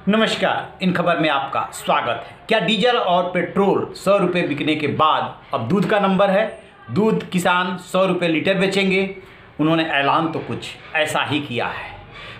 नमस्कार, इन खबर में आपका स्वागत है। क्या डीजल और पेट्रोल 100 रुपये बिकने के बाद अब दूध का नंबर है? दूध किसान 100 रुपये लीटर बेचेंगे। उन्होंने ऐलान तो कुछ ऐसा ही किया है।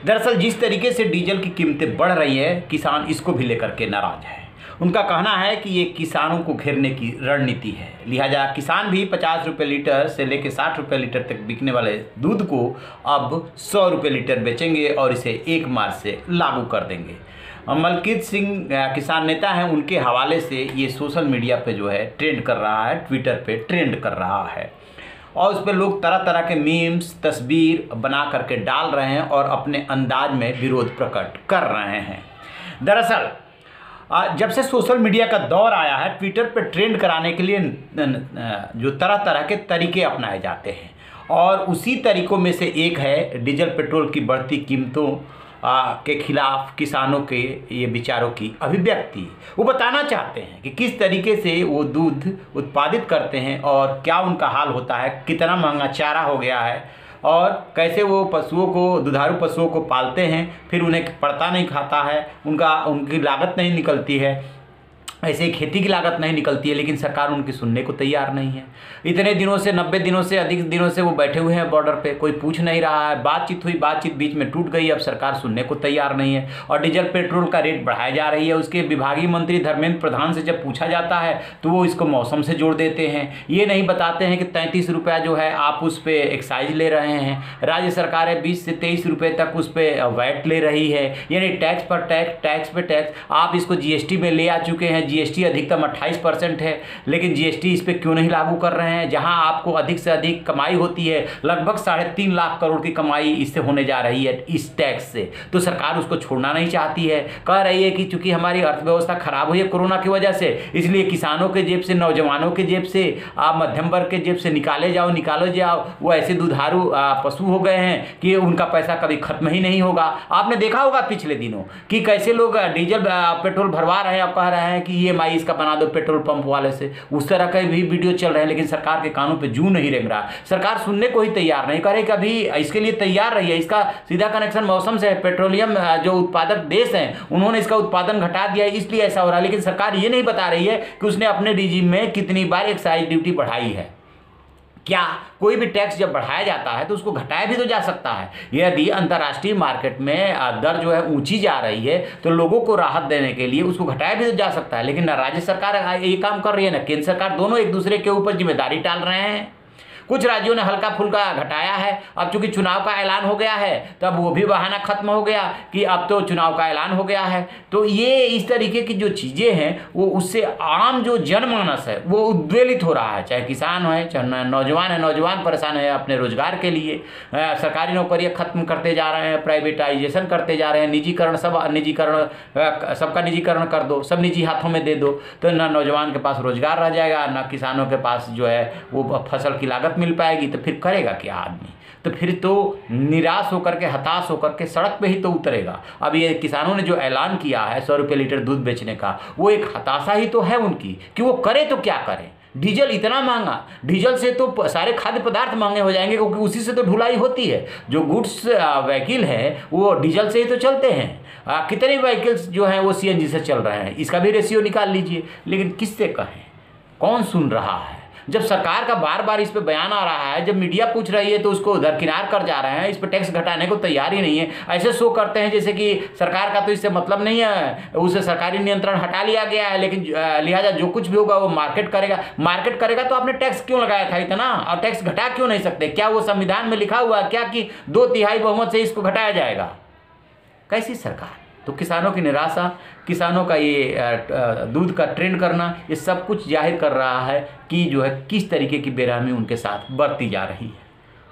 दरअसल जिस तरीके से डीजल की कीमतें बढ़ रही है, किसान इसको भी लेकर के नाराज है। उनका कहना है कि ये किसानों को घेरने की रणनीति है, लिहाजा किसान भी 50 रुपये लीटर से लेकर 60 रुपये लीटर तक बिकने वाले दूध को अब 100 रुपये लीटर बेचेंगे और इसे 1 मार्च से लागू कर देंगे। मलकीत सिंह किसान नेता हैं, उनके हवाले से ये सोशल मीडिया पे जो है ट्रेंड कर रहा है, ट्विटर पे ट्रेंड कर रहा है और उस पर लोग तरह तरह के मीम्स तस्वीर बना करके डाल रहे हैं और अपने अंदाज में विरोध प्रकट कर रहे हैं। दरअसल जब से सोशल मीडिया का दौर आया है, ट्विटर पर ट्रेंड कराने के लिए जो तरह तरह के तरीके अपनाए जाते हैं और उसी तरीकों में से एक है डीजल पेट्रोल की बढ़ती कीमतों के खिलाफ किसानों के ये विचारों की अभिव्यक्ति। वो बताना चाहते हैं कि किस तरीके से वो दूध उत्पादित करते हैं और क्या उनका हाल होता है, कितना महंगा चारा हो गया है और कैसे वो पशुओं को, दुधारू पशुओं को पालते हैं, फिर उन्हें पड़ता नहीं खाता है, उनकी लागत नहीं निकलती है, ऐसे खेती की लागत नहीं निकलती है, लेकिन सरकार उनकी सुनने को तैयार नहीं है। इतने दिनों से, 90 दिनों से अधिक दिनों से वो बैठे हुए हैं बॉर्डर पे, कोई पूछ नहीं रहा है। बातचीत हुई, बातचीत बीच में टूट गई, अब सरकार सुनने को तैयार नहीं है और डीजल पेट्रोल का रेट बढ़ाया जा रही है। उसके विभागीय मंत्री धर्मेंद्र प्रधान से जब पूछा जाता है तो वो इसको मौसम से जोड़ देते हैं। ये नहीं बताते हैं कि 33 रुपया जो है आप उस पर एक्साइज ले रहे हैं, राज्य सरकारें 20 से 23 रुपये तक उस पर वैट ले रही है, यानी टैक्स पर टैक्स, टैक्स पे टैक्स। आप इसको जीएसटी में ले आ चुके हैं, जीएसटी अधिकतम 28% है, लेकिन जीएसटी इस पे क्यों नहीं लागू कर रहे हैं? जहां आपको अधिक से अधिक कमाई होती है, लगभग 3.5 लाख करोड़ की कमाई इससे होने जा रही है इस टैक्स से, तो सरकार उसको छोड़ना नहीं चाहती है। कह रही है कि चूंकि हमारी अर्थव्यवस्था खराब हुई है कोरोना की वजह से, इसलिए किसानों के जेब से, नौजवानों के जेब से, मध्यम वर्ग के जेब से निकालो जाओ। वो ऐसे दुधारू पशु हो गए हैं कि उनका पैसा कभी खत्म ही नहीं होगा। आपने देखा होगा पिछले दिनों कि कैसे लोग डीजल पेट्रोल भरवा रहे हैं और कह रहे हैं कि EMI इसका बना दो पेट्रोल पंप वाले से। उस तरह के भी वीडियो चल रहे हैं, लेकिन सरकार के कानों पे जू नहीं रेंग रहा। सरकार सुनने को ही तैयार नहीं करे, कभी इसके लिए तैयार रही है। इसका सीधा कनेक्शन मौसम से है। पेट्रोलियम जो उत्पादक देश हैं, उन्होंने इसका उत्पादन घटा दिया है, इसलिए ऐसा हो रहा है। लेकिन सरकार ये नहीं बता रही है कि उसने अपने रिजीम में कितनी बार एक्साइज ड्यूटी बढ़ाई है। क्या कोई भी टैक्स जब बढ़ाया जाता है तो उसको घटाया भी तो जा सकता है। यदि अंतर्राष्ट्रीय मार्केट में दर जो है ऊंची जा रही है तो लोगों को राहत देने के लिए उसको घटाया भी तो जा सकता है, लेकिन ना राज्य सरकार ये काम कर रही है ना केंद्र सरकार। दोनों एक दूसरे के ऊपर जिम्मेदारी टाल रहे हैं। कुछ राज्यों ने हल्का फुल्का घटाया है। अब चूंकि चुनाव का ऐलान हो गया है तब वो भी बहाना खत्म हो गया कि अब तो चुनाव का ऐलान हो गया है। तो ये इस तरीके की जो चीज़ें हैं वो उससे आम जो जनमानस है वो उद्वेलित हो रहा है। चाहे किसान है, चाहे नौजवान है, नौजवान परेशान है अपने रोजगार के लिए। सरकारी नौकरियाँ खत्म करते जा रहे हैं, प्राइवेटाइजेशन करते जा रहे हैं, निजीकरण, सबका निजीकरण कर दो, सब निजी हाथों में दे दो, तो ना नौजवान के पास रोजगार रह जाएगा, ना किसानों के पास जो है वो फसल की लागत मिल पाएगी। तो फिर करेगा क्या आदमी? तो फिर तो निराश होकर के, हताश होकर के सड़क पे ही तो उतरेगा। अब ये किसानों ने जो ऐलान किया है 100 रुपये लीटर दूध बेचने का, वो एक हताशा ही तो है उनकी कि वो करे तो क्या करें। डीजल इतना महंगा, डीजल से तो सारे खाद्य पदार्थ महंगे हो जाएंगे, क्योंकि उसी से तो ढुलाई होती है। जो गुड्स व्हीकल है वो डीजल से ही तो चलते हैं। कितने व्हीकल्स जो हैं वो CNG से चल रहे हैं, इसका भी रेशियो निकाल लीजिए। लेकिन किससे कहें, कौन सुन रहा है? जब सरकार का बार बार इस पे बयान आ रहा है, जब मीडिया पूछ रही है तो उसको दरकिनार कर जा रहे हैं, इस पे टैक्स घटाने को तैयार ही नहीं है। ऐसे शो करते हैं जैसे कि सरकार का तो इससे मतलब नहीं है, उसे सरकारी नियंत्रण हटा लिया गया है, लेकिन लिहाजा जो कुछ भी होगा वो मार्केट करेगा। तो आपने टैक्स क्यों लगाया था इतना, और टैक्स घटा क्यों नहीं सकते? क्या वो संविधान में लिखा हुआ है क्या कि 2/3 बहुमत से इसको घटाया जाएगा? कैसी सरकार? तो किसानों की निराशा, किसानों का ये दूध का ट्रेंड करना, ये सब कुछ जाहिर कर रहा है कि जो है किस तरीके की बेरहमी उनके साथ बरती जा रही है।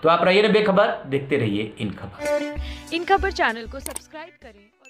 तो आप रहिए ना बेखबर, देखते रहिए इन खबर। इन खबर चैनल को सब्सक्राइब करें।